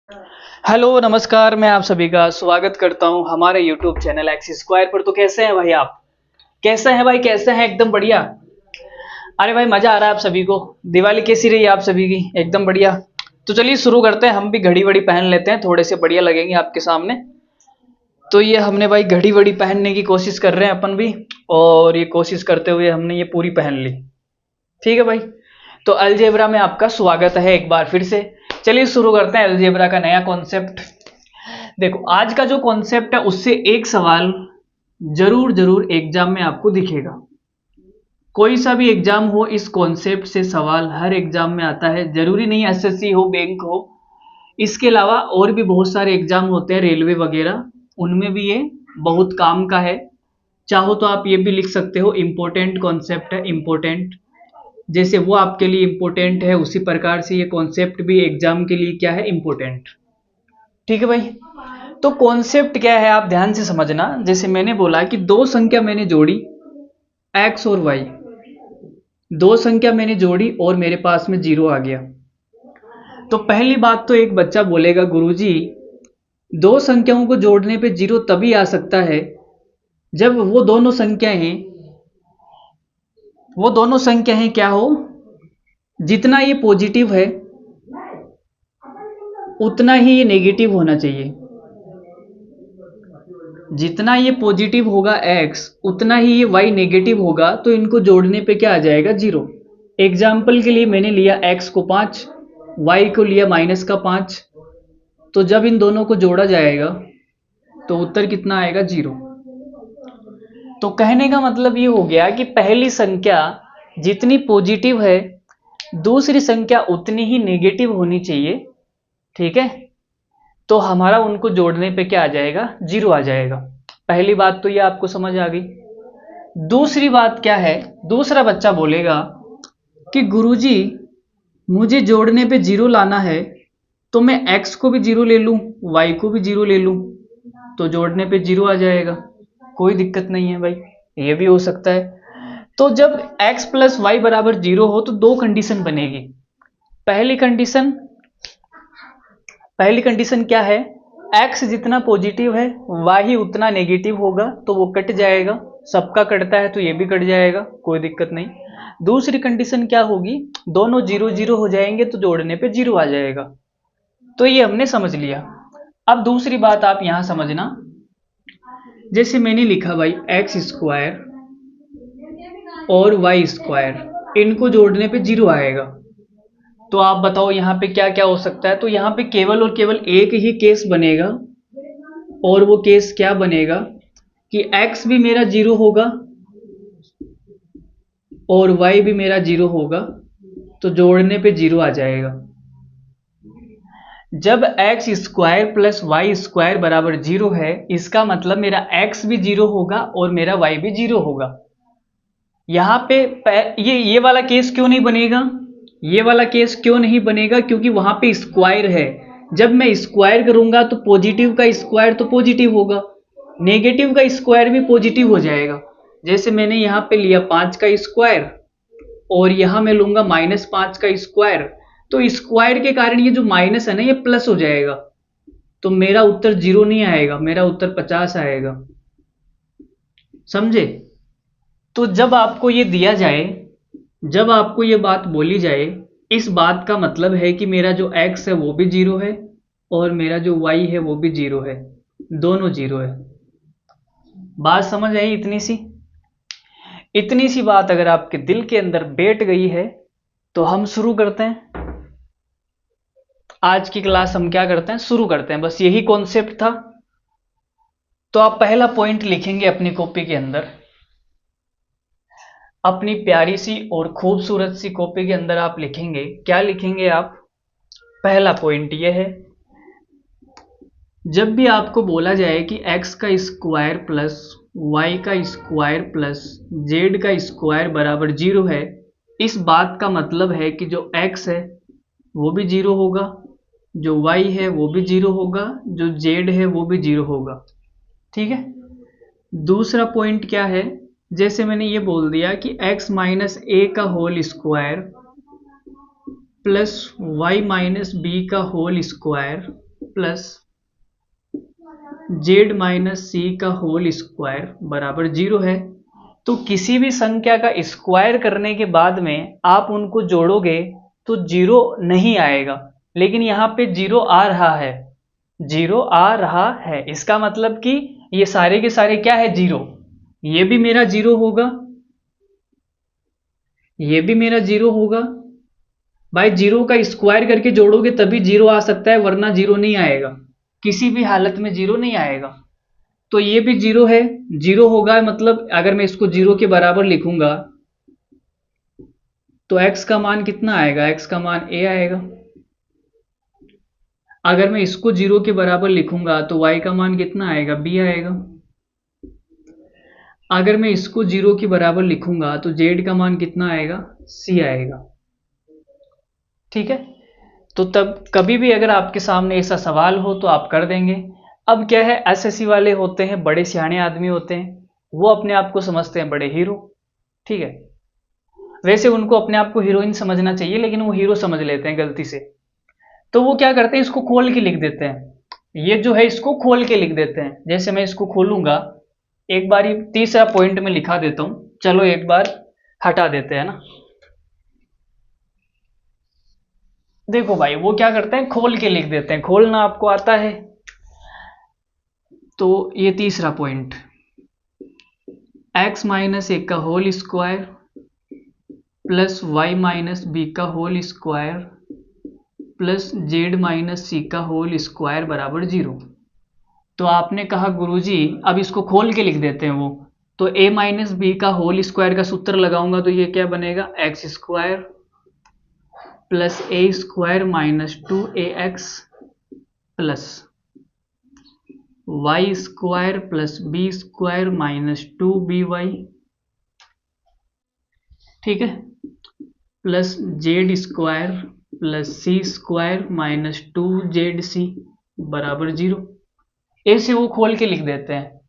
Hello नमस्कार, मैं आप सभी का स्वागत करता हूं हमारे YouTube चैनल एक्स स्क्वायर पर। तो कैसे हैं भाई आप? कैसे हैं भाई? कैसे हैं? एकदम बढ़िया। अरे भाई मजा आ रहा है आप सभी को? दिवाली कैसी रही आप सभी की? एकदम बढ़िया। तो चलिए शुरू करते हैं। हम भी घड़ी वड़ी पहन लेते हैं, थोड़े से बढ़िया लगेंगे आपके सामने। तो ये हमने भाई घड़ी वड़ी पहनने की कोशिश कर रहे हैं अपन भी, और ये कोशिश करते हुए हमने ये पूरी पहन ली। ठीक है भाई। तो अलजेब्रा में आपका स्वागत है एक बार फिर से। चलिए शुरू करते हैं अलजेब्रा का नया कॉन्सेप्ट। देखो आज का जो कॉन्सेप्ट है उससे एक सवाल जरूर जरूर एग्जाम में आपको दिखेगा। कोई सा भी एग्जाम हो, इस कॉन्सेप्ट से सवाल हर एग्जाम में आता है। जरूरी नहीं एसएससी हो, बैंक हो, इसके अलावा और भी बहुत सारे एग्जाम होते हैं, रेलवे वगैरह, उनमें भी ये बहुत काम का है। चाहो तो आप ये भी लिख सकते हो इम्पोर्टेंट कॉन्सेप्ट है, इम्पोर्टेंट। जैसे वो आपके लिए इम्पोर्टेंट है उसी प्रकार से ये कॉन्सेप्ट भी एग्जाम के लिए क्या है, इम्पोर्टेंट। ठीक है भाई। तो कॉन्सेप्ट क्या है आप ध्यान से समझना। जैसे मैंने बोला कि दो संख्या मैंने जोड़ी, एक्स और वाई, दो संख्या मैंने जोड़ी और मेरे पास में जीरो आ गया। तो पहली बात तो एक बच्चा बोलेगा गुरुजी, दो संख्याओं को जोड़ने पे जीरो तभी आ सकता है जब वो दोनों संख्याएं क्या हो, जितना ये पॉजिटिव है उतना ही ये नेगेटिव होना चाहिए। जितना ये पॉजिटिव होगा x, उतना ही ये y नेगेटिव होगा। तो इनको जोड़ने पे क्या आ जाएगा, जीरो। एग्जाम्पल के लिए मैंने लिया x को 5, y को लिया -5। तो जब इन दोनों को जोड़ा जाएगा तो उत्तर कितना आएगा, जीरो। तो कहने का मतलब ये हो गया कि पहली संख्या जितनी पॉजिटिव है, दूसरी संख्या उतनी ही नेगेटिव होनी चाहिए। ठीक है। तो हमारा उनको जोड़ने पे क्या आ जाएगा, जीरो आ जाएगा। पहली बात तो ये आपको समझ आ गई। दूसरी बात क्या है, दूसरा बच्चा बोलेगा कि गुरुजी मुझे जोड़ने पे जीरो लाना है, तो मैं x को भी जीरो ले लूं, y को भी जीरो ले लूं, तो जोड़ने पे जीरो आ जाएगा। कोई दिक्कत नहीं है भाई, ये भी हो सकता है। तो जब x प्लस वाई बराबर जीरो हो तो दो कंडीशन बनेगी। पहली कंडीशन पहली कंडीशन क्या है, x जितना पॉजिटिव है y ही उतना नेगेटिव होगा, तो वो कट जाएगा। सबका कटता है तो ये भी कट जाएगा, कोई दिक्कत नहीं। दूसरी कंडीशन क्या होगी, दोनों जीरो जीरो हो जाएंगे तो जोड़ने पे जीरो आ जाएगा। तो ये हमने समझ लिया। अब दूसरी बात आप यहां समझना। जैसे मैंने लिखा भाई एक्स स्क्वायर और वाई स्क्वायर, इनको जोड़ने पे जीरो आएगा। तो आप बताओ यहाँ पे क्या क्या हो सकता है। तो यहाँ पे केवल और केवल एक ही केस बनेगा, और वो केस क्या बनेगा कि x भी मेरा जीरो होगा और y भी मेरा जीरो होगा, तो जोड़ने पे जीरो आ जाएगा। जब x square plus y square बराबर जीरो है, इसका मतलब मेरा x भी जीरो होगा और मेरा y भी जीरो होगा। यहाँ पे ये वाला केस क्यों नहीं बनेगा, ये वाला केस क्यों नहीं बनेगा, क्योंकि वहां पे स्क्वायर है। जब मैं स्क्वायर करूंगा तो पॉजिटिव का स्क्वायर तो पॉजिटिव होगा, नेगेटिव का स्क्वायर भी पॉजिटिव हो जाएगा। जैसे मैंने यहाँ पे लिया 5 का स्क्वायर और यहाँ मैं लूंगा -5 का स्क्वायर, तो स्क्वायर के कारण ये जो माइनस है ना, ये प्लस हो जाएगा। तो मेरा उत्तर जीरो नहीं आएगा, मेरा उत्तर 50 आएगा। समझे? तो जब आपको ये दिया जाए, जब आपको ये बात बोली जाए, इस बात का मतलब है कि मेरा जो x है वो भी जीरो है और मेरा जो y है वो भी जीरो है, दोनों जीरो है। बात समझ आई? इतनी सी बात अगर आपके दिल के अंदर बैठ गई है तो हम शुरू करते हैं। आज की क्लास हम क्या करते हैं, शुरू करते हैं। बस यही कॉन्सेप्ट था। तो आप पहला पॉइंट लिखेंगे अपनी कॉपी के अंदर, अपनी प्यारी सी और खूबसूरत सी कॉपी के अंदर आप लिखेंगे। क्या लिखेंगे आप? पहला पॉइंट ये है, जब भी आपको बोला जाए कि x का स्क्वायर प्लस y का स्क्वायर प्लस z का स्क्वायर बराबर जीरो है, इस बात का मतलब है कि जो x है वो भी जीरो होगा, जो y है वो भी जीरो होगा, जो z है वो भी जीरो होगा। ठीक है। दूसरा पॉइंट क्या है, जैसे मैंने ये बोल दिया कि x माइनस ए का whole square plus y minus b का whole square plus z minus c का होल स्क्वायर बराबर 0 है। तो किसी भी संख्या का स्क्वायर करने के बाद में आप उनको जोड़ोगे तो 0 नहीं आएगा, लेकिन यहाँ पे 0 आ रहा है, 0 आ रहा है। इसका मतलब कि ये सारे के सारे क्या है, 0। ये भी मेरा 0 होगा, ये भी मेरा 0 होगा। भाई 0 का स्क्वायर करके जोड़ोगे तभी 0 आ सकता है, वरना 0 नहीं आएगा, किसी भी हालत में 0 नहीं आएगा। तो ये भी 0 है, 0 होगा। मतलब अगर मैं इसको 0 के बराबर लिखूंगा तो x का मान कितना आएगा, x का मान a आएगा। अगर मैं इसको 0 के बराबर लिखूंगा तो y का मान कितना आएगा, b आएगा। अगर मैं इसको 0 के बराबर लिखूंगा तो z का मान कितना आएगा, c आएगा। ठीक है, तो तब कभी भी अगर आपके सामने ऐसा सवाल हो तो आप कर देंगे। अब क्या है, एसएससी वाले होते हैं बड़े सियाने आदमी होते हैं, वो अपने आप को समझते हैं बड़े हीरो। ठीक है, वैसे उनको अपने आप को हीरोइन समझना चाहिए, लेकिन वो हीरो समझ लेते हैं गलती से। तो वो क्या करते हैं, इसको खोल के लिख देते हैं। ये जो है इसको खोल के लिख देते हैं। जैसे मैं इसको खोलूंगा, एक बार तीसरा पॉइंट में लिखा देता हूं, चलो एक बार हटा देते हैं ना। देखो भाई वो क्या करते हैं, खोल के लिख देते हैं, खोलना आपको आता है। तो ये तीसरा पॉइंट, x माइनस ए का whole square plus y minus b का whole square plus z minus c का होल स्क्वायर बराबर 0। तो आपने कहा गुरुजी अब इसको खोल के लिख देते हैं वो, तो a माइनस बी का होल स्क्वायर का सूत्र लगाऊंगा तो ये क्या बनेगा, x square plus a square minus 2ax plus y square plus b square minus 2by, ठीक है, plus z square plus c square minus 2zc बराबर 0। ऐसे वो खोल के लिख देते हैं।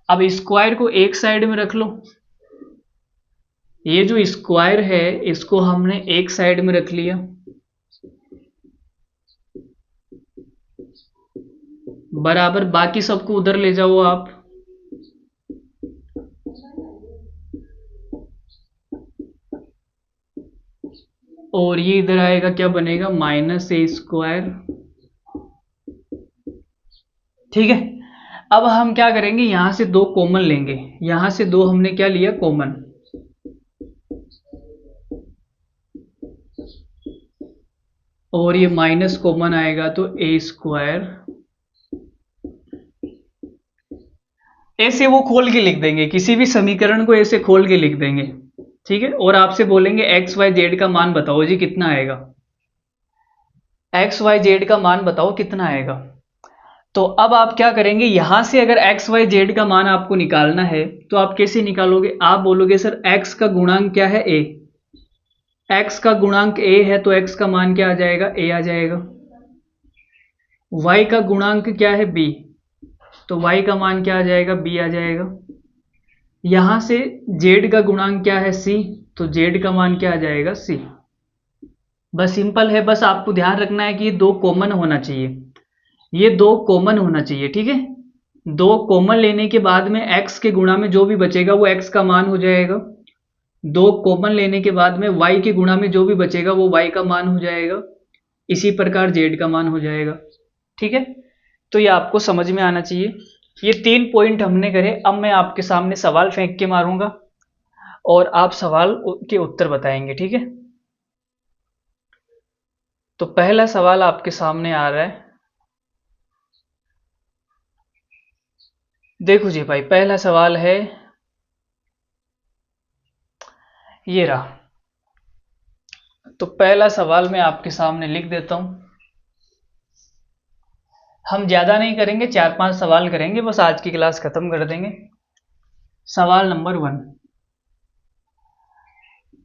अब स्क्वायर को एक साइड में रख लो, ये जो स्क्वायर है इसको हमने एक साइड में रख लिया, बराबर बाकी सबको उधर ले जाओ आप। और ये इधर आएगा, क्या बनेगा, माइनस ए स्क्वायर। ठीक है, अब हम क्या करेंगे, यहां से 2 कॉमन लेंगे, यहां से 2 हमने क्या लिया, कॉमन। और ये माइनस कॉमन आएगा तो ए स्क्वायर। ऐसे वो खोल के लिख देंगे, किसी भी समीकरण को ऐसे खोल के लिख देंगे। ठीक है, और आपसे बोलेंगे एक्स वाई जेड का मान बताओ जी कितना आएगा, एक्स वाई जेड का मान बताओ कितना आएगा। तो अब आप क्या करेंगे, यहां से अगर एक्स वाई जेड का मान आपको निकालना है तो आप कैसे निकालोगे, आप बोलोगे सर एक्स का गुणांक क्या है, ए। एक्स का गुणांक ए है तो एक्स का मान क्या आ जाएगा, ए आ जाएगा। वाई का गुणांक क्या है, बी, तो वाई का मान क्या आ जाएगा, बी आ जाएगा। यहां से जेड का गुणांक क्या है, सी, तो जेड का मान क्या आ जाएगा, सी। बस सिंपल है, बस आपको ध्यान रखना है कि ये 2 कॉमन होना चाहिए, ये 2 कॉमन होना चाहिए। ठीक है, 2 कॉमन लेने के बाद में x के गुणा में जो भी बचेगा वो x का मान हो जाएगा। 2 कॉमन लेने के बाद में y के गुणा में जो भी बचेगा वो y का मान हो जाएगा। इसी प्रकार z का मान हो जाएगा। ठीक है, तो ये आपको समझ में आना चाहिए। ये 3 पॉइंट हमने करे। अब मैं आपके सामने सवाल फेंक के मारूंगा और आप सवाल के उत्तर बताएंगे। ठीक है, तो पहला सवाल आपके सामने आ रहा है, देखो जी भाई, पहला सवाल है ये रहा। तो पहला सवाल मैं आपके सामने लिख देता हूं। हम ज्यादा नहीं करेंगे, 4-5 सवाल करेंगे, बस आज की क्लास खत्म कर देंगे। सवाल नंबर 1,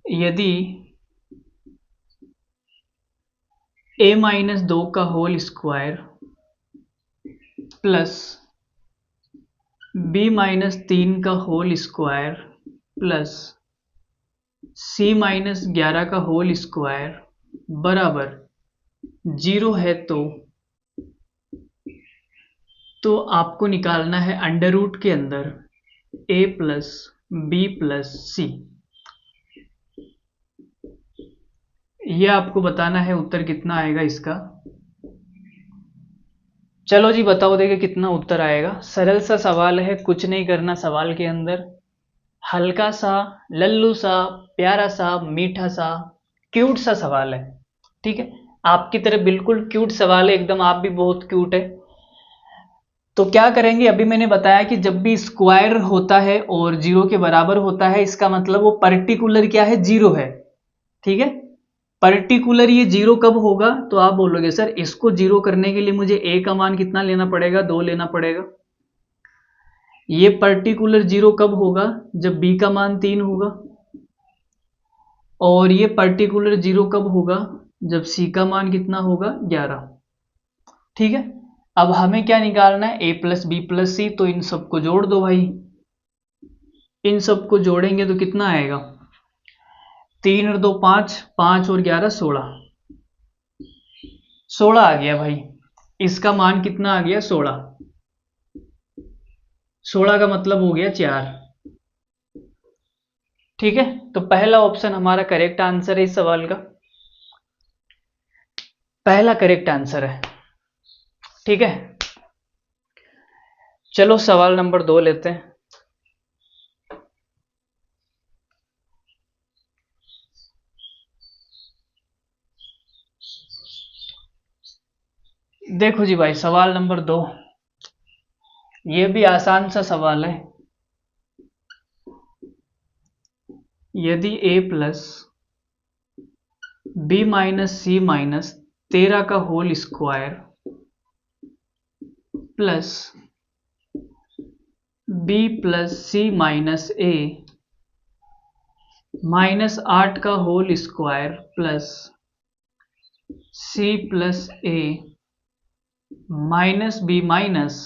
यदि a माइनस 2 का whole square plus b minus 3 का whole square plus c minus 11 का होल स्क्वायर बराबर 0 है तो तो आपको निकालना है अंडर रूट के अंदर a प्लस बी प्लस सी। यह आपको बताना है उत्तर कितना आएगा इसका। चलो जी बताओ देखिए कितना उत्तर आएगा। सरल सा सवाल है, कुछ नहीं करना सवाल के अंदर। हल्का सा, लल्लू सा, प्यारा सा, मीठा सा, क्यूट सा सवाल है। ठीक है, आपकी तरह बिल्कुल क्यूट सवाल है एकदम, आप भी बहुत क्यूट है। तो क्या करेंगे, अभी मैंने बताया कि जब भी स्क्वायर होता है और जीरो के बराबर होता है, इसका मतलब वो पर्टिकुलर क्या है, जीरो है। ठीक है, पर्टिकुलर ये जीरो कब होगा, तो आप बोलोगे सर इसको जीरो करने के लिए मुझे ए का मान कितना लेना पड़ेगा, 2 लेना पड़ेगा। ये पर्टिकुलर जीरो कब होगा, जब बी का मान 3 होगा। और ये पर्टिकुलर जीरो कब होगा, जब सी का मान कितना होगा, 11। ठीक है, अब हमें क्या निकालना है, ए प्लस बी प्लस सी। तो इन सबको जोड़ दो भाई, इन सबको जोड़ेंगे तो कितना आएगा, 3 और 2 5, 5 और 11 16, 16 आ गया भाई। इसका मान कितना आ गया, 16। 16 का मतलब हो गया 4। ठीक है, तो पहला ऑप्शन हमारा करेक्ट आंसर है इस सवाल का, पहला करेक्ट आंसर है। ठीक है, चलो सवाल नंबर 2 लेते हैं। देखो जी भाई सवाल नंबर 2, ये भी आसान सा सवाल है। यदि a plus b minus c minus 13 का whole square plus b plus c minus a minus 8 का whole square plus c plus a minus b minus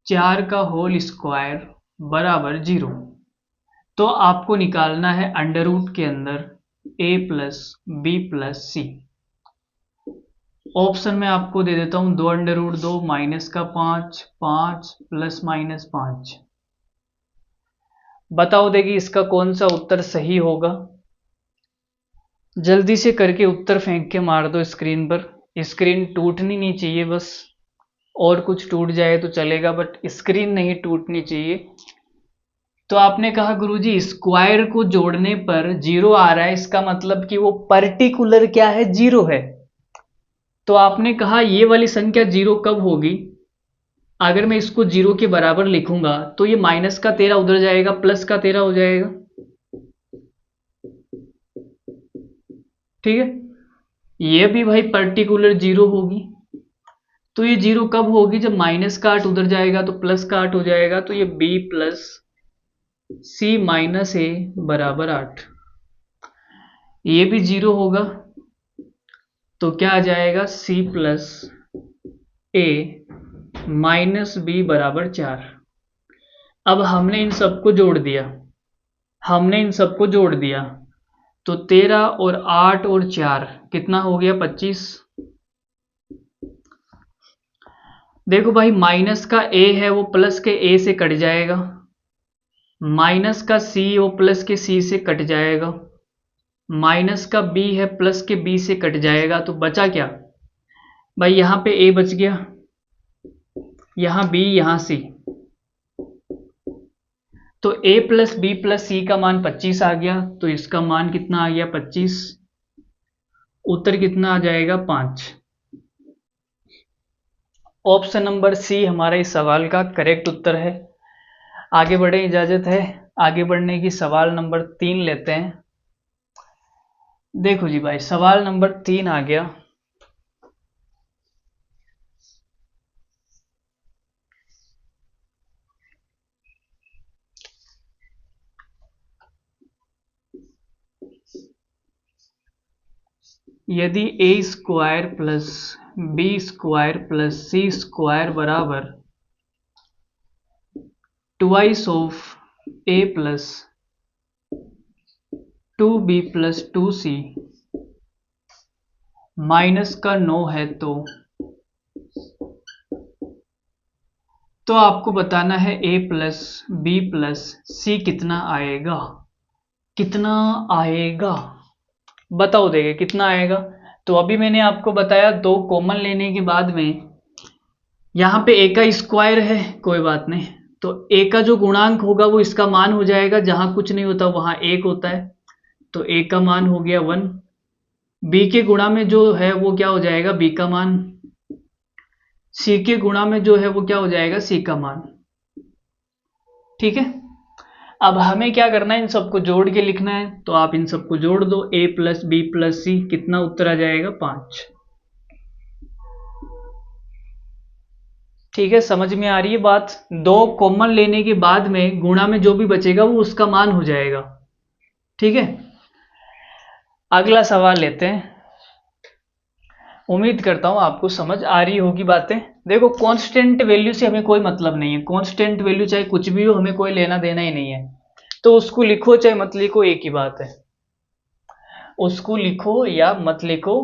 4 का होल स्क्वायर बराबर 0। तो आपको निकालना है अंडर रूट के अंदर a plus b plus c. Option में आपको दे देता हूं, 2 अंडर रूट 2 माइनस का 5, 5 प्लस माइनस 5। बताओ देखिए इसका कौन सा उत्तर सही होगा। जल्दी से करके उत्तर फेंक के मार दो स्क्रीन पर। स्क्रीन टूटनी नहीं चाहिए बस, और कुछ टूट जाए तो चलेगा बट स्क्रीन नहीं टूटनी चाहिए। तो आपने कहा गुरुजी स्क्वायर को जोड़ने पर 0 आ रहा है, इसका मतलब कि वो पर्टिकुलर क्या है, 0 है। तो आपने कहा ये वाली संख्या 0 कब होगी, अगर मैं इसको 0 के बराबर लिखूंगा तो ये माइनस का 13 उधर जाएगा, प्लस का 13 हो जाएगा। ठीक है, ये भी भाई पर्टिकुलर 0 होगी। तो ये 0 कब होगी, जब माइनस का 8 उधर जाएगा तो प्लस का 8 हो जाएगा। तो ये b प्लस सी माइनस ए बराबर 8, ये भी 0 होगा। तो क्या आ जाएगा, c plus a minus B बराबर 4। अब हमने इन सबको जोड़ दिया, हमने इन सबको जोड़ दिया तो 13 और 8 और 4 कितना हो गया, 25। देखो भाई माइनस का a है वो प्लस के a से कट जाएगा, माइनस का c वो प्लस के c से कट जाएगा, माइनस का b है प्लस के b से कट जाएगा। तो बचा क्या भाई, यहाँ पे a बच गया, यहाँ b, यहाँ c। तो a प्लस बी प्लस सी का मान 25 आ गया। तो इसका मान कितना आ गया, 25। उत्तर कितना आ जाएगा, 5। ऑप्शन नंबर सी हमारा इस सवाल का करेक्ट उत्तर है। आगे बढ़े, इजाजत है आगे बढ़ने की। सवाल नंबर 3 लेते हैं। देखो जी भाई सवाल नंबर 3 आ गया। यदि a square plus b square plus c square बराबर twice of a plus 2b plus 2c minus का 9 है, तो तो आपको बताना है a plus b plus c कितना आएगा, कितना आएगा बताओ देंगे कितना आएगा। तो अभी मैंने आपको बताया दो कॉमन लेने के बाद में यहाँ पे a का स्क्वायर है, कोई बात नहीं, तो a का जो गुणांक होगा वो इसका मान हो जाएगा, जहां कुछ नहीं होता वहां एक होता है, तो a का मान हो गया 1, b के गुणा में जो है वो क्या हो जाएगा b का मान, c के गुणा में जो है वो क्या हो जाएगा c का मान। ठीक है, अब हमें क्या करना है, इन सबको जोड़ के लिखना है, तो आप इन सबको जोड़ दो, a plus b plus c कितना उत्तर आ जाएगा 5। ठीक है, समझ में आ रही है बात। दो कॉमन लेने के बाद में गुणा में जो भी बचेगा वो उसका मान हो जाएगा। ठीक है, अगला सवाल लेते हैं। उम्मीद करता हूं आपको समझ आ रही होगी बातें। देखो कांस्टेंट वैल्यू से हमें कोई मतलब नहीं है, कांस्टेंट वैल्यू चाहे कुछ भी हो हमें कोई लेना देना ही नहीं है, तो उसको लिखो चाहे मत लिखो एक ही बात है, उसको लिखो या मत लिखो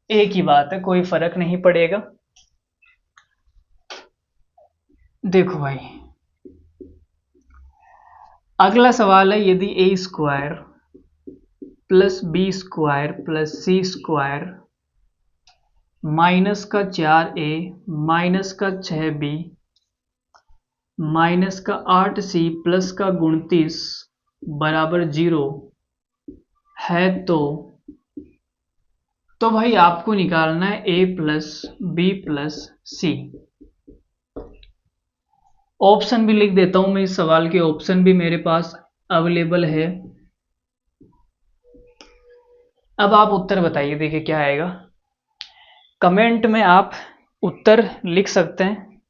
एक ही बात है, कोई फर्क नहीं पड़ेगा। देखो भाई अगला सवाल है, यदि a square plus b square plus c square minus का 4a माइनस का 6b माइनस का 8c प्लस का 29 बराबर 0 है, तो भाई आपको निकालना है a plus b plus c. Option भी लिख देता हूं मैं, इस सवाल के ऑप्शन भी मेरे पास अवेलेबल है। अब आप उत्तर बताइए, देखिए क्या आएगा। कमेंट में आप उत्तर लिख सकते हैं,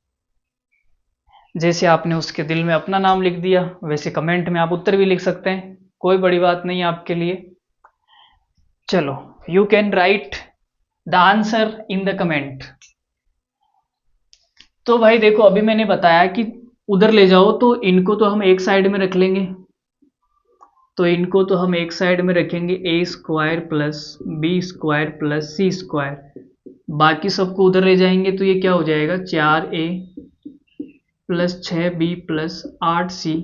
जैसे आपने उसके दिल में अपना नाम लिख दिया वैसे कमेंट में आप उत्तर भी लिख सकते हैं, कोई बड़ी बात नहीं है आपके लिए। चलो, you can write the answer in the comment. तो भाई देखो अभी मैंने बताया कि उधर ले जाओ, तो इनको तो हम एक साइड में रख लेंगे, तो इनको तो हम एक साइड में रखेंगे, a square plus b square plus c square, बाकी सबको उधर ले जाएंगे, तो ये क्या हो जाएगा 4a plus 6b plus 8c,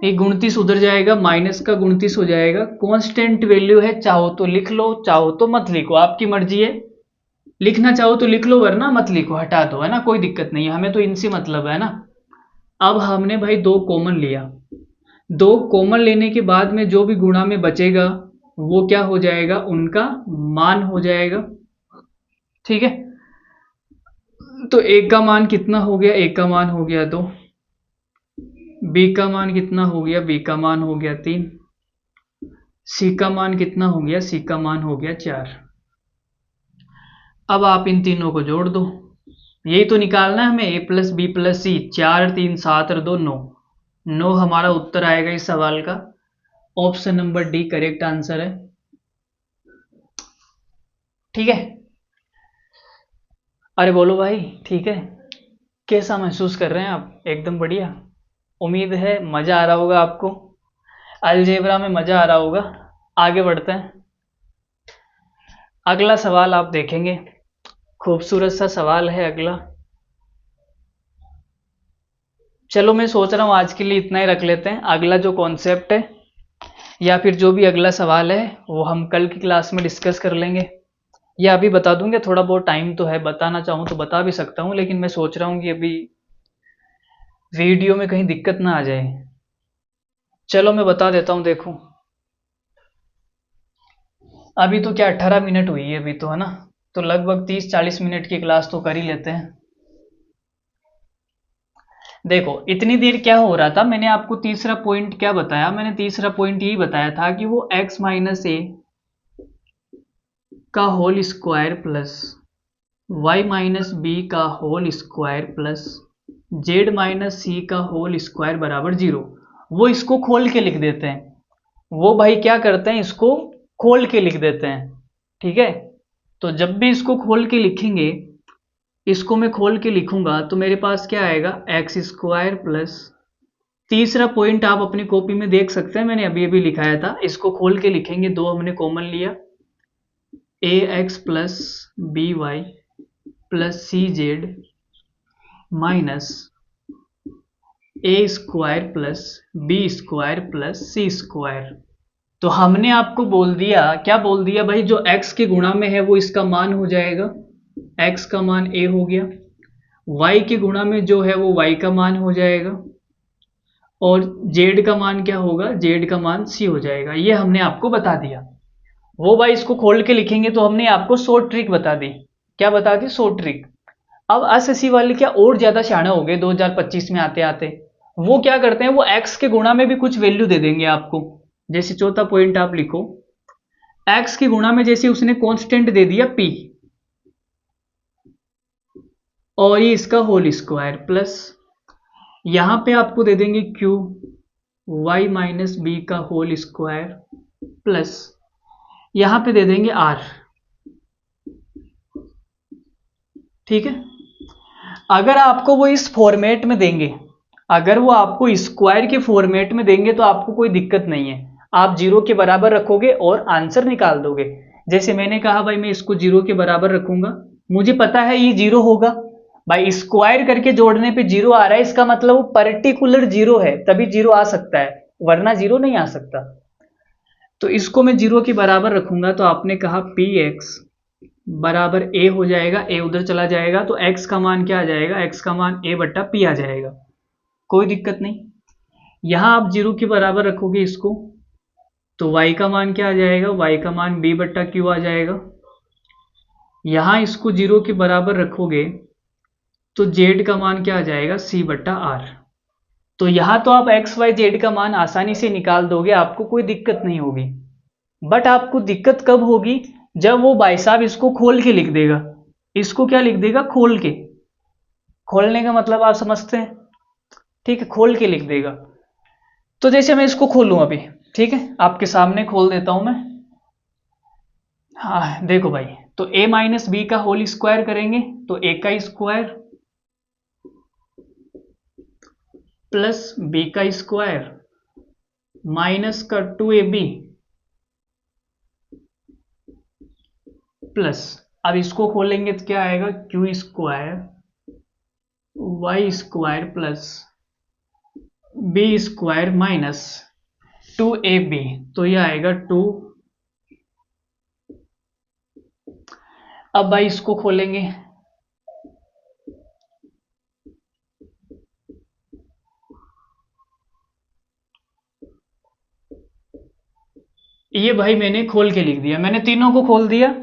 ये 29 उधर जाएगा, माइनस का 29 हो जाएगा। कांस्टेंट वैल्यू है, चाहो तो लिख लो चाहो तो मत लिखो, आपकी मर्जी है, लिखना चाहो तो लिख लो वरना मत लिखो, हटा दो, है ना, कोई दिक्कत नहीं है, हमें तो इनसे मतलब है ना। अब हमने भाई दो कॉमन लिया, दो कॉमन लेने के बाद में जो भी गुणा में बचेगा वो क्या हो जाएगा, उनका मान हो जाएगा। ठीक है, तो एक का मान कितना हो गया, एक का मान हो गया 2, बी का मान कितना हो गया, बी का मान हो गया 3, सी का मान कितना हो गया, सी का मान हो गया 4। अब आप इन तीनों को जोड़ दो, यही तो निकालना है हमें, a plus b plus c, 4 3 7 और 2 9, 9 हमारा उत्तर आएगा इस सवाल का। Option number D correct answer है। ठीक है, अरे बोलो भाई ठीक है, कैसा महसूस कर रहे हैं आप, एकदम बढ़िया, उम्मीद है मजा आ रहा होगा आपको, अलजेब्रा में मजा आ रहा होगा। आगे बढ़ते हैं, अगला सवाल आप देखेंगे, खूबसूरत सा सवाल है अगला। चलो मैं सोच रहा हूं आज के लिए इतना ही रख लेते हैं, अगला जो कॉन्सेप्ट है या फिर जो भी अगला सवाल है वो हम कल की क्लास में डिस्कस कर लेंगे, या अभी बता दूंगे, थोड़ा बहुत टाइम तो है, बताना चाहूँ तो बता भी सकता हूँ, लेकिन मैं सोच रहा हूँ कि अभी वीडियो में कहीं दिक्कत ना आ जाए। चलो मैं बता देता हूँ, देखो अभी तो क्या 18 मिनट हुई है अभी तो, है ना, तो लगभग 30-40 मिनट की क्लास तो कर ही लेते हैं। देखो इतनी देर क्या हो रहा था, मैंने आपको तीसरा पॉइंट क्या बताया, मैंने तीसरा पॉइंट यही बताया था कि वो x माइनस ए का whole square plus y minus b का whole square plus z minus c का होल स्क्वायर बराबर 0, वो इसको खोल के लिख देते हैं, वो भाई क्या करते हैं इसको खोल के लिख देते हैं। ठीक है, तो जब भी इसको खोल के लिखेंगे, इसको मैं खोल के लिखूंगा तो मेरे पास क्या आएगा, एक्स स्क्वायर प्लस, तीसरा पॉइंट आप अपनी कॉपी में देख सकते हैं, मैंने अभी अभी लिखाया था, इसको खोल के लिखेंगे, दो हमने कॉमन लिया, a x plus b y plus c z minus a square plus b square plus c square. तो हमने आपको बोल दिया, क्या बोल दिया भाई, जो x के गुणा में है वो इसका मान हो जाएगा, x का मान a हो गया, y के गुणा में जो है वो y का मान हो जाएगा, और z का मान क्या होगा, z का मान c हो जाएगा। ये हमने आपको बता दिया। वो भाई इसको खोल के लिखेंगे तो हमने आपको शॉर्ट ट्रिक बता दी। क्या बता दी, शॉर्ट ट्रिक। अब एसएससी वाले क्या और ज्यादा शाणे हो गए 2025 में आते आते, वो क्या करते हैं, वो x के गुणा में भी कुछ वैल्यू दे देंगे आपको। जैसे चौथा पॉइंट आप लिखो, x के गुणा में जैसे उसने कांस्टेंट दे दिया p, और ये इसका होल स्क्वायर प्लस, यहां पे आपको दे देंगे q y माइनस बी का होल स्क्वायर प्लस, यहां पे दे देंगे r। ठीक है। अगर आपको वो इस फॉर्मेट में देंगे, अगर वो आपको स्क्वायर के फॉर्मेट में देंगे तो आपको कोई दिक्कत नहीं है, आप जीरो के बराबर रखोगे और आंसर निकाल दोगे। जैसे मैंने कहा भाई मैं इसको जीरो के बराबर रखूंगा, मुझे पता है ये जीरो होगा, भाई स्क्वायर करके जोड़ने पे जीरो आ रहा है, इसका मतलब वो पर्टिकुलर जीरो है, तभी जीरो आ सकता है, वरना जीरो नहीं आ सकता। तो इसको मैं जीरो के बराबर रखूंगा, तो आपने कहा पी एक्स बराबर ए हो जाएगा, ए उधर चला जाएगा तो x का मान क्या आ जाएगा, x का मान a बट्टा पी आ जाएगा, कोई दिक्कत नहीं। यहां आप जीरो के बराबर रखोगे इसको, तो y का मान क्या आ जाएगा, y का मान b बट्टा क्यू आ जाएगा। यहां इसको जीरो के बराबर रखोगे तो z का मान क्या आ जाएगा, c बट्टा आर। तो यहां तो आप x y z का मान आसानी से निकाल दोगे, आपको कोई दिक्कत नहीं होगी। बट आपको दिक्कत कब होगी, जब वो भाई साहब इसको खोल के लिख देगा। इसको क्या लिख देगा, खोल के। खोलने का मतलब आप समझते हैं, ठीक है, खोल के लिख देगा। तो जैसे मैं इसको खोलूं अभी, ठीक है, आपके सामने खोल देता हूं मैं। हाँ देखो भाई, तो a माइनस बी का होल स्क्वायर करेंगे तो a का स्क्वायर प्लस b का स्क्वायर माइनस का 2ab प्लस, अब इसको खोलेंगे तो क्या आएगा, q square y square plus b square minus 2ab, तो यह आएगा 2। अब भाई इसको खोलेंगे, ये भाई मैंने खोल के लिख दिया, मैंने तीनों को खोल दिया।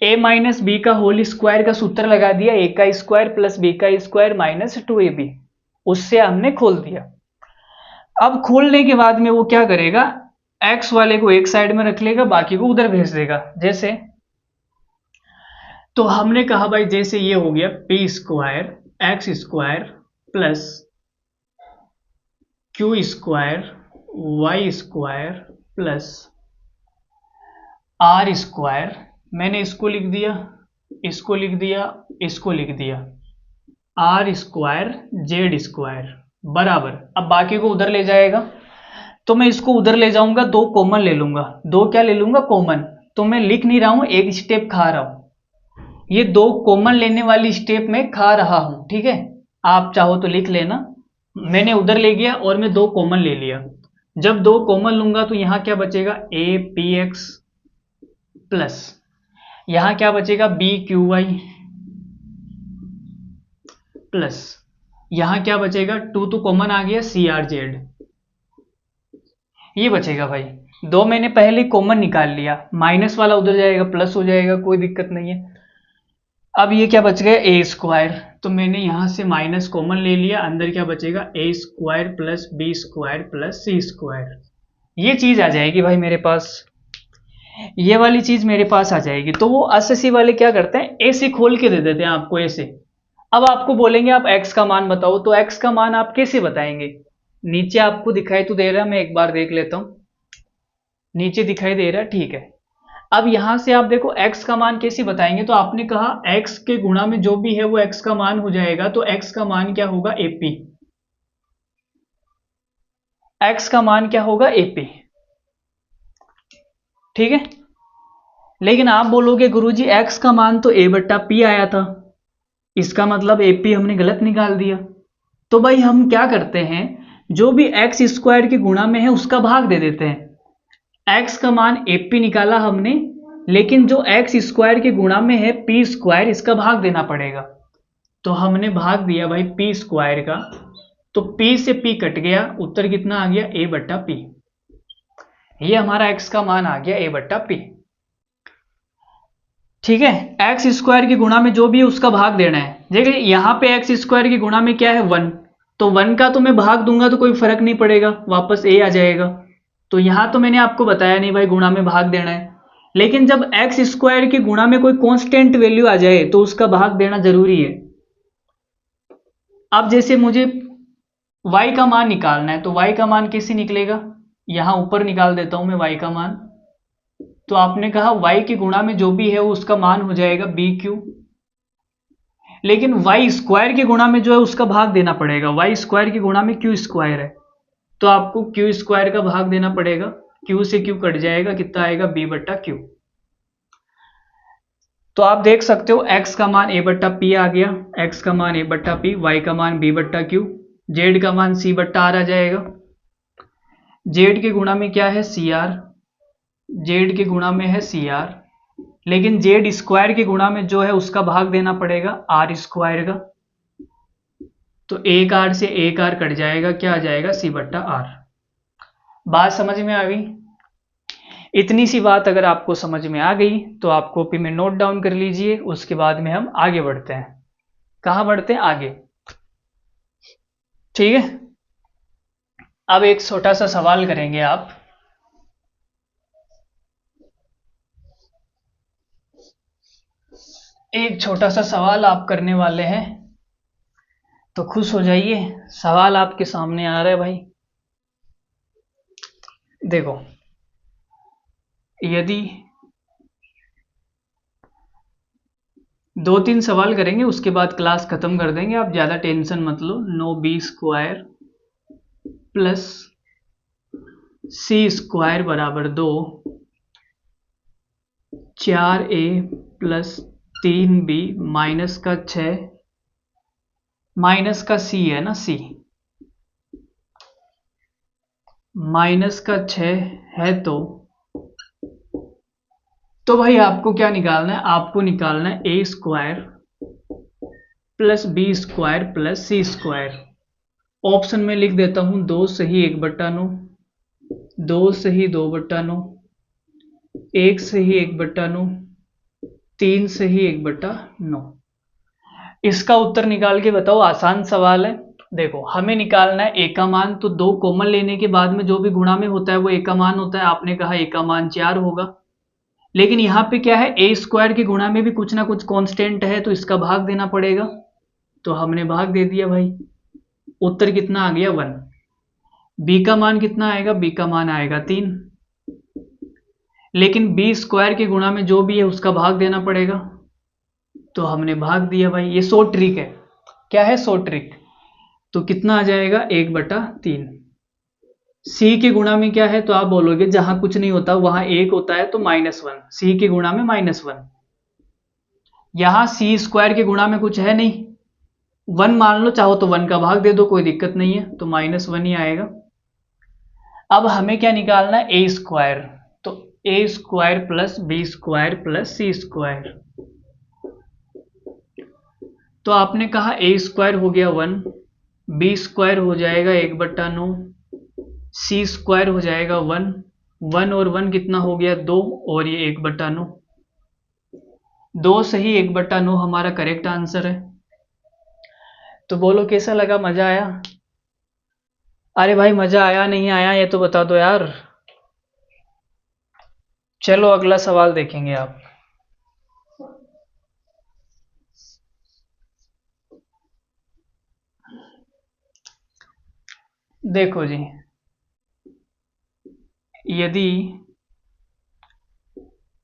a माइनस बी का होल स्क्वायर का सूत्र लगा दिया, a का स्क्वायर प्लस b का स्क्वायर माइनस 2ab, उससे हमने खोल दिया। अब खोलने के बाद में वो क्या करेगा, x वाले को एक साइड में रख लेगा, बाकी को उधर भेज देगा। जैसे तो हमने कहा भाई जैसे ये हो गया p square x square plus q square y square plus r square, मैंने इसको लिख दिया, इसको लिख दिया, इसको लिख दिया, आर स्क्वायर जेड स्क्वायर बराबर। अब बाकी को उधर ले जाएगा, तो मैं इसको उधर ले जाऊंगा, दो कॉमन ले लूंगा, दो क्या ले लूंगा, कॉमन। तो मैं लिख नहीं रहा हूं, एक स्टेप खा रहा हूं, ये दो कॉमन लेने वाली स्टेप में खा रहा हूं, ठीक है। आप चाहो तो लिख लेना, मैंने उधर ले गया और मैं दो कॉमन ले लिया। जब दो कॉमन लूंगा तो यहां क्या बचेगा, ए पी एक्स प्लस, यहां क्या बचेगा, बी क्यू वाई प्लस, यहां क्या बचेगा, टू तो कॉमन आ गया, सी आर जेड, ये बचेगा भाई। दो मैंने पहले कॉमन निकाल लिया, माइनस वाला उधर जाएगा, प्लस हो जाएगा, कोई दिक्कत नहीं है। अब ये क्या बच गया, ए स्क्वायर, तो मैंने यहां से माइनस कॉमन ले लिया, अंदर क्या बचेगा, a square plus b square plus c square, ये चीज आ जाएगी भाई मेरे पास, ये वाली चीज मेरे पास आ जाएगी। तो वो एसएससी वाले क्या करते हैं, ए से खोल के दे देते हैं आपको, ए से। अब आपको बोलेंगे आप x का मान बताओ, तो x का मान आप कैसे बताएंगे, नीचे आपको दिखाई तो दे रहा है, मैं एक बार देख लेता हूं, नीचे दिखाई दे रहा है, ठीक है। अब यहां से आप देखो x का मान कैसे बताएंगे, तो आपने कहा x के गुणा में जो भी है वो x का मान हो जाएगा, तो x का मान क्या होगा, AP, x का मान क्या होगा, AP, ठीक है। लेकिन आप बोलोगे गुरुजी x का मान तो a बट्टा p आया था, इसका मतलब AP हमने गलत निकाल दिया। तो भाई हम क्या करते हैं, जो भी एक्स स्क्वायर के गुणा में है उसका भाग दे देते हैं। एक्स का मान एपी निकाला हमने, लेकिन जो एक्स स्क्वायर के गुणा में है पी स्क्वायर, इसका भाग देना पड़ेगा। तो हमने भाग दिया भाई पी स्क्वायर का, तो पी से पी कट गया, उत्तर कितना आ गया ए बट्टा पी। ये हमारा एक्स का मान आ गया ए बट्टा पी। ठीक है, एक्स स्क्वायर के गुणा में जो भी है उसका भाग देना है। देखिए यहाँ पे एक्स स्क्वायर के गुणा में क्या है 1, तो 1 का तो मैं भाग दूंगा तो कोई फर्क नहीं पड़ेगा, वापस ए आ जाएगा। तो यहाँ तो मैंने आपको बताया नहीं भाई गुणा में भाग देना है, लेकिन जब एक्स स्क्वायर के गुणा में कोई कांस्टेंट वैल्यू आ जाए तो उसका भाग देना जरूरी है। अब जैसे मुझे y का मान निकालना है, तो y का मान कैसे निकलेगा, यहां ऊपर निकाल देता हूं मैं y का मान। तो आपने कहा y के गुणा में जो भी है वो उसका मान हो जाएगा बी क्यू, लेकिन y स्क्वायर के गुणा में जो है उसका भाग देना पड़ेगा। y स्क्वायर के गुणा में क्यू स्क्वायर है, तो आपको क्यू स्क्वायर का भाग देना पड़ेगा। q से q कट जाएगा, कितना आएगा b बट्टा क्यू। तो आप देख सकते हो x का मान a बट्टा पी आ गया, x का मान a बट्टा पी, y का मान b बट्टा क्यू, z का मान c बट्टा आर आ जाएगा। z के गुणा में क्या है सी आर, z के गुणा में है सी आर, लेकिन z स्क्वायर के गुणा में जो है उसका भाग देना पड़ेगा आर स्क्वायर का। तो एक आर से एक आर कट जाएगा, क्या आ जाएगा सी बट्टा आर। बात समझ में आ गई? इतनी सी बात अगर आपको समझ में आ गई तो आप कॉपी में नोट डाउन कर लीजिए, उसके बाद में हम आगे बढ़ते हैं। कहाँ बढ़ते हैं? आगे। ठीक है, अब एक छोटा सा सवाल करेंगे आप। एक छोटा सा सवाल आप करने वाले हैं, तो खुश हो जाइए। सवाल आपके सामने आ रहा है भाई। देखो, यदि 2-3 सवाल करेंगे उसके बाद क्लास खत्म कर देंगे, आप ज़्यादा टेंशन मत लो। 9b square plus c square बराबर 2, 4a प्लस 3b माइनस का 6, माइनस का c है ना, c माइनस का 6 है। तो भाई आपको क्या निकालना है? आपको निकालना है a square plus b square plus c square. Option में लिख देता हूं 2 सही 1/9, 2 सही 2/9, 1 सही 1/9, 3 सही 1/9। इसका उत्तर निकाल के बताओ। आसान सवाल है। देखो, हमें निकालना है ए का मान, तो 2 कॉमन लेने के बाद में जो भी गुणा में होता है वो ए का मान होता है। आपने कहा ए का मान 4 होगा, लेकिन यहाँ पे क्या है, ए स्क्वायर के गुणा में भी कुछ ना कुछ कांस्टेंट है, तो इसका भाग देना पड़ेगा। तो हमने भाग दे दिया भाई। उत्तर कितना आ गया 1। बी का मान कितना आएगा? बी का मान आएगा 3, लेकिन बी स्क्वायर के गुणा में जो भी है उसका भाग देना पड़ेगा। तो हमने भाग दिया भाई। ये शॉर्ट ट्रिक है। क्या है? Short trick. तो कितना आ जाएगा 1/3। सी के गुणा में क्या है? तो आप बोलोगे जहां कुछ नहीं होता वहां 1 होता है, तो -1। सी के गुणा में -1। यहां सी स्क्वायर के गुणा में कुछ है नहीं, 1 मान लो, चाहो तो 1 का भाग दे दो, कोई दिक्कत नहीं है, तो -1 ही आएगा। अब हमें क्या निकालना है? A square. तो a square plus b square plus c square. तो आपने कहा ए स्क्वायर हो गया 1, बी स्क्वायर हो जाएगा 1/9, सी स्क्वायर हो जाएगा 1, 1 और 1 कितना हो गया 2, और ये 1/9। 2 सही 1/9 हमारा करेक्ट आंसर है। तो बोलो कैसा लगा? मजा आया? अरे भाई मजा आया नहीं आया ये तो बता दो यार। चलो अगला सवाल देखेंगे आप। देखो जी, यदि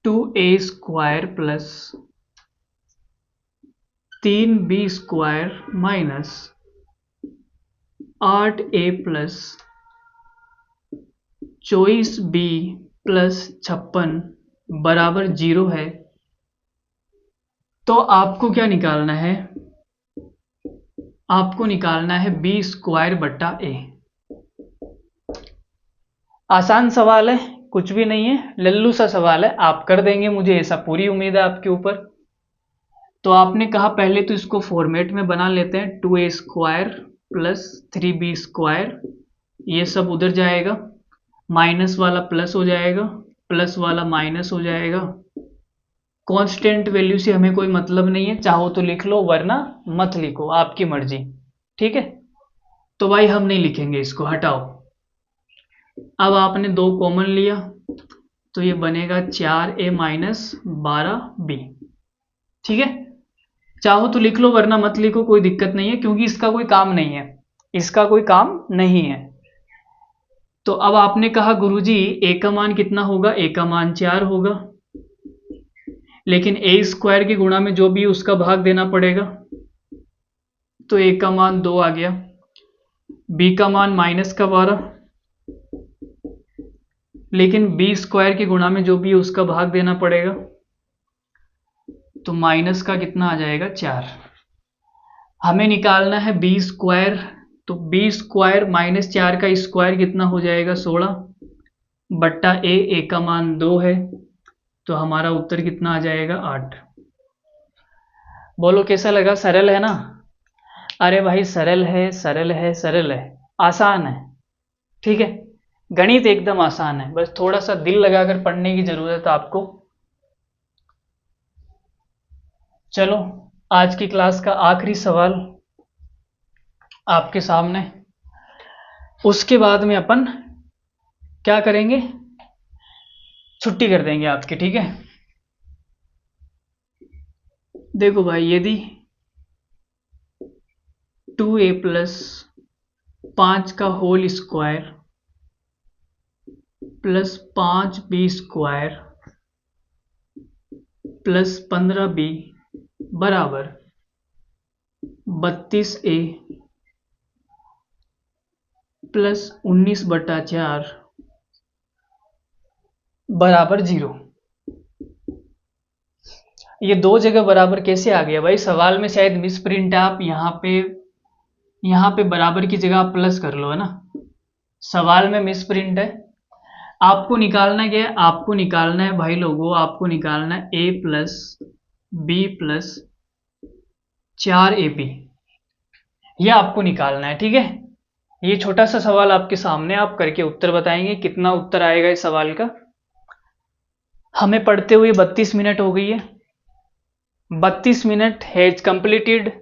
2a square plus 3b square minus 8a plus 24b plus 56 बराबर 0 है, तो आपको क्या निकालना है? आपको निकालना है बी स्क्वायर बट्टा ए। आसान सवाल है, कुछ भी नहीं है, लल्लू सा सवाल है, आप कर देंगे, मुझे ऐसा पूरी उम्मीद है आपके ऊपर। तो आपने कहा पहले तो इसको फॉर्मेट में बना लेते हैं, 2a² प्लस 3b², ये सब उधर जाएगा, माइनस वाला प्लस हो जाएगा, प्लस वाला माइनस हो जाएगा। कांस्टेंट वैल्यू से हमें कोई मतलब नहीं है, चाहो तो लिख लो वरना मत लिखो, आपकी मर्जी, ठीक है। तो भाई हम नहीं लिखेंगे इसको, हटाओ। अब आपने 2 कॉमन लिया तो ये बनेगा 4a माइनस 12b, ठीक है। चाहो तो लिख लो वरना मत लिखो, कोई दिक्कत नहीं है, क्योंकि इसका कोई काम नहीं है, इसका कोई काम नहीं है। तो अब आपने कहा गुरुजी a का मान कितना होगा, a का मान 4 होगा, लेकिन a² के गुणा में जो भी उसका भाग देना पड़ेगा, तो a का मान 2 आ गया, b का मान -12, लेकिन b² के गुणा में जो भी उसका भाग देना पड़ेगा, तो माइनस का कितना आ जाएगा 4। हमें निकालना है b², तो b² माइनस 4 का स्क्वायर कितना हो जाएगा 16 बट्टा a का मान 2 है, तो हमारा उत्तर कितना आ जाएगा 8। बोलो कैसा लगा, सरल है ना। अरे भाई सरल है, सरल है, सरल है, आसान है, ठीक है। गणित एकदम आसान है, बस थोड़ा सा दिल लगाकर पढ़ने की जरूरत है आपको। चलो आज की क्लास का आखिरी सवाल आपके सामने, उसके बाद में अपन क्या करेंगे, छुट्टी कर देंगे आपकी, ठीक है। देखो भाई, यदि 2a प्लस 5 का whole square plus 5b² plus 15b बराबर 32a प्लस 19/4 बराबर 0, ये दो जगह बराबर कैसे आ गया भाई, सवाल में शायद मिस प्रिंट है, आप यहाँ पे बराबर की जगह आप प्लस कर लो, है ना। सवाल में मिस प्रिंट है। आपको निकालना क्या है, आपको निकालना है भाई लोगों, आपको निकालना है a plus b plus 4ab, ये आपको निकालना है, ठीक है। ये छोटा सा सवाल आपके सामने, आप करके उत्तर बताएंगे, कितना उत्तर आएगा इस सवाल का। हमें पढ़ते हुए 32 मिनट हो गई है, 32 मिनट हैज कंप्लीटेड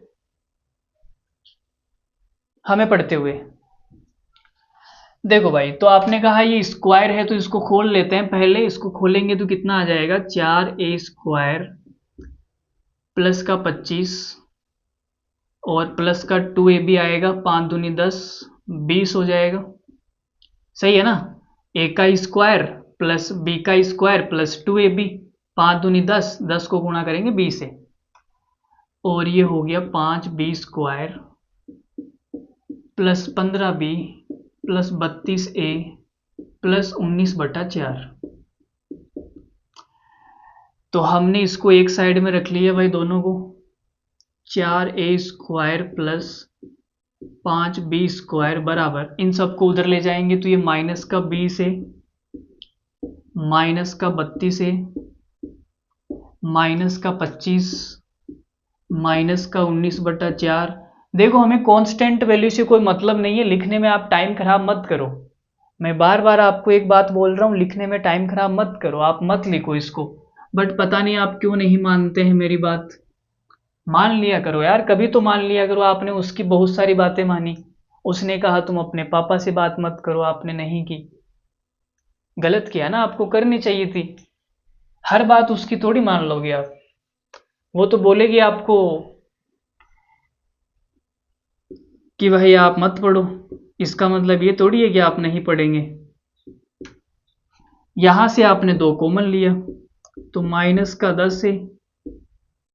हमें पढ़ते हुए। देखो भाई, तो आपने कहा ये स्क्वायर है तो इसको खोल लेते हैं, पहले इसको खोलेंगे तो कितना आ जाएगा 4a² प्लस का 25 और प्लस का 2ab आएगा, 5 दूनी 10, 20 हो जाएगा, सही है ना। a का स्क्वायर प्लस b का स्क्वायर प्लस 2ab, 5 दूनी 10, 10 को गुणा करेंगे 20 से, और ये हो गया 5b² plus 15b plus 32a plus 19/4। तो हमने इसको एक साइड में रख लिया भाई, दोनों को, 4a² प्लस 5b² बराबर, इन सबको उधर ले जाएंगे तो ये माइनस का 20 है, माइनस का 32 है, माइनस का 25, माइनस का 19/4। देखो हमें कांस्टेंट वैल्यू से कोई मतलब नहीं है, लिखने में आप टाइम खराब मत करो, मैं बार बार आपको एक बात बोल रहा हूँ, लिखने में टाइम खराब मत करो, आप मत लिखो इसको। बट पता नहीं आप क्यों नहीं मानते हैं मेरी बात, मान लिया करो यार, कभी तो मान लिया करो। आपने उसकी बहुत सारी बातें मानी, उसने कहा तुम अपने पापा से बात मत करो, आपने नहीं की, गलत किया ना, आपको करनी चाहिए थी। हर बात उसकी थोड़ी मान लोगे आप, वो तो बोलेगी आपको कि भाई आप मत पढ़ो, इसका मतलब ये थोड़ी है कि आप नहीं पढ़ेंगे। यहां से आपने 2 कॉमन लिया तो माइनस का 10 है,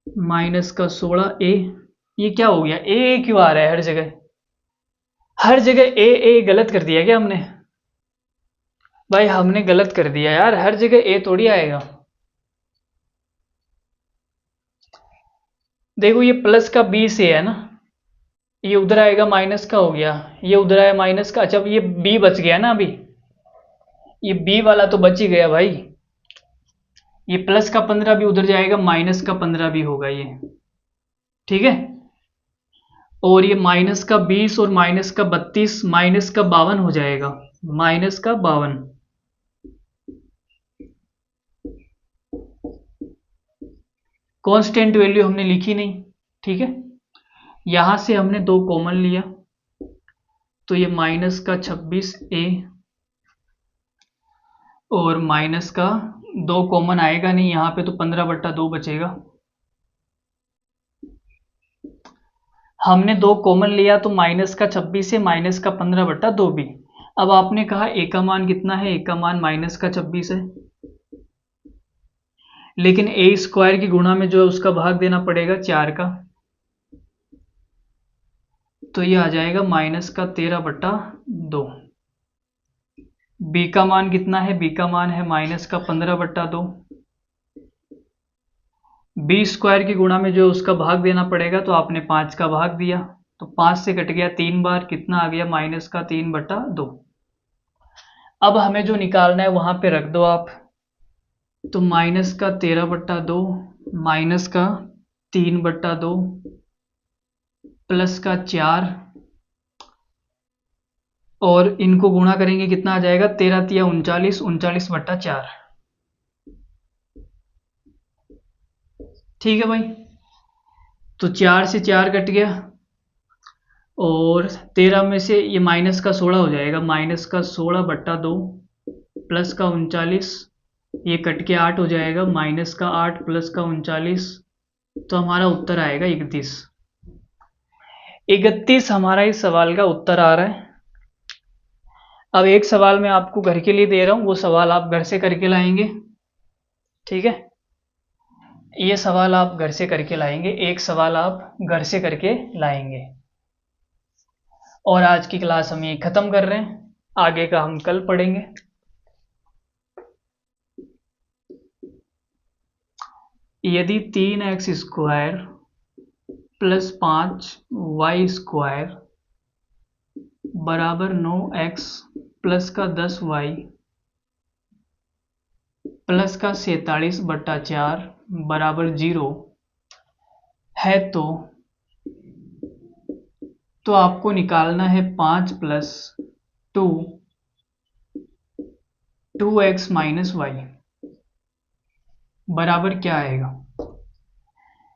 माइनस का 16a, ये क्या हो गया, ए क्यों आ रहा है हर जगह, हर जगह ए गलत कर दिया क्या हमने, भाई हमने गलत कर दिया यार, हर जगह ए थोड़ी आएगा। देखो ये प्लस का 20 है ना, ये उधर आएगा माइनस का हो गया, ये उधर आया माइनस का, अच्छा ये b बच गया ना अभी, ये बी वाला तो बच ही गया भाई, ये प्लस का 15 भी उधर जाएगा, माइनस का 15 भी होगा ये, ठीक है। और ये माइनस का 20 और माइनस का 32 माइनस का 52 हो जाएगा, माइनस का 52। कांस्टेंट वैल्यू हमने लिखी नहीं, ठीक है। यहां से हमने 2 कॉमन लिया, तो ये माइनस का 26a और माइनस का 2 कॉमन आएगा नहीं यहां पे, तो 15/2 बचेगा। हमने 2 कॉमन लिया तो माइनस का 26 है, माइनस का 15/2 भी। अब आपने कहा ए का मान कितना है, ए का मान माइनस का 26 है, लेकिन ए स्क्वायर की गुणा में जो है उसका भाग देना पड़ेगा 4 का, तो ये आ जाएगा माइनस का 13/2। बी का मान कितना है, बी का मान है माइनस का 15/2। बी स्क्वायर की गुणा में जो उसका भाग देना पड़ेगा, तो आपने 5 का भाग दिया, तो 5 से कट गया 3 बार, कितना आ गया, माइनस का 3/2। अब हमें जो निकालना है वहां पे रख दो आप, तो माइनस का 13/2 माइनस का 3/2 प्लस का 4, और इनको गुणा करेंगे कितना आ जाएगा, 13 तिया 39, 39/4, ठीक है भाई। तो 4 से 4 कट गया, और 13 में से ये माइनस का 16 हो जाएगा, माइनस का 16/2 प्लस का 39, ये कट के 8 हो जाएगा, माइनस का 8 प्लस का 39, तो हमारा उत्तर आएगा 31। 31 हमारा इस सवाल का उत्तर आ रहा है। अब एक सवाल मैं आपको घर के लिए दे रहा हूं, वो सवाल आप घर से करके लाएंगे, ठीक है। ये सवाल आप घर से करके लाएंगे, एक सवाल आप घर से करके लाएंगे। और आज की क्लास हम ये खत्म कर रहे हैं, आगे का हम कल पढ़ेंगे। यदि 3x square plus 5y square बराबर 9x प्लस का 10y प्लस का 47/4 बराबर 0 है, तो आपको निकालना है 5 प्लस 2x माइनस y बराबर क्या आएगा,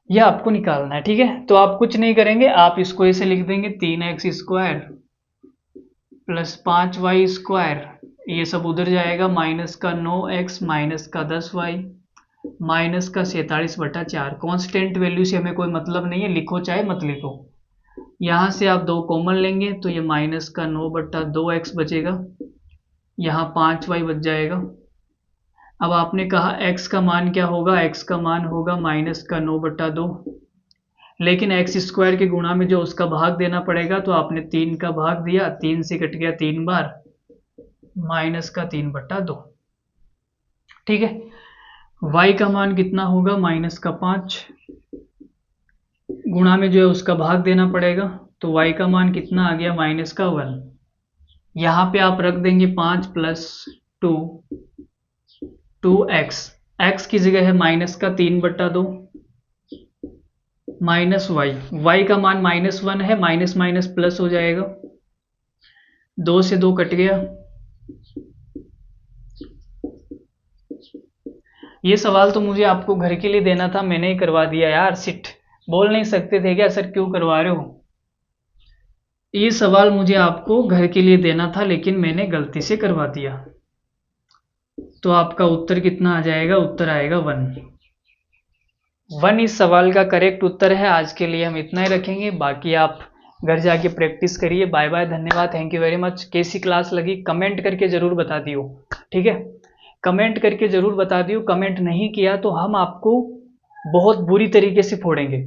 यह आपको निकालना है, ठीक है। तो आप कुछ नहीं करेंगे, आप इसको ऐसे लिख देंगे, 3x square plus 5y square, ये सब उधर जाएगा, माइनस का 9x माइनस का 10y माइनस का 47/4। कांस्टेंट वैल्यू से हमें कोई मतलब नहीं है, लिखो चाहे मत लिखो। यहाँ से आप 2 कॉमन लेंगे, तो ये माइनस का 9/2x बचेगा, यहाँ 5y बच जाएगा। अब आपने कहा x का मान क्या होगा, x का मान होगा माइनस का 9/2, लेकिन x स्क्वायर के गुणा में जो उसका भाग देना पड़ेगा, तो आपने 3 का भाग दिया, 3 से कट गया 3 बार, माइनस का 3/2, ठीक है। y का मान कितना होगा, माइनस का 5, गुणा में जो है उसका भाग देना पड़ेगा, तो y का मान कितना आ गया, माइनस का 1। यहाँ पे आप रख देंगे 5 प्लस 2x, x की जगह है माइनस का 3/2 माइनस y का मान -1 है, माइनस माइनस प्लस हो जाएगा, 2 से 2 कट गया। ये सवाल तो मुझे आपको घर के लिए देना था, मैंने ही करवा दिया यार, सिट बोल नहीं सकते थे क्या सर, क्यों करवा रहे हो। ये सवाल मुझे आपको घर के लिए देना था, लेकिन मैंने गलती से करवा दिया। तो आपका उत्तर कितना आ जाएगा, उत्तर आएगा 1 इस सवाल का करेक्ट उत्तर है। आज के लिए हम इतना ही रखेंगे, बाकी आप घर जाके प्रैक्टिस करिए। बाय बाय, धन्यवाद, थैंक यू वेरी मच। कैसी क्लास लगी कमेंट करके जरूर बता दियो, ठीक है। कमेंट करके जरूर बता दियो, कमेंट नहीं किया तो हम आपको बहुत बुरी तरीके से फोड़ेंगे।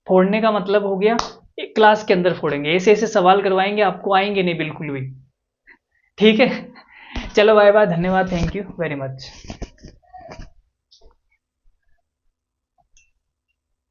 फोड़ने का मतलब हो गया एक क्लास के अंदर फोड़ेंगे, ऐसे ऐसे सवाल करवाएंगे, आपको आएंगे नहीं बिल्कुल भी, ठीक है। चलो बाय बाय, धन्यवाद, थैंक यू वेरी मच।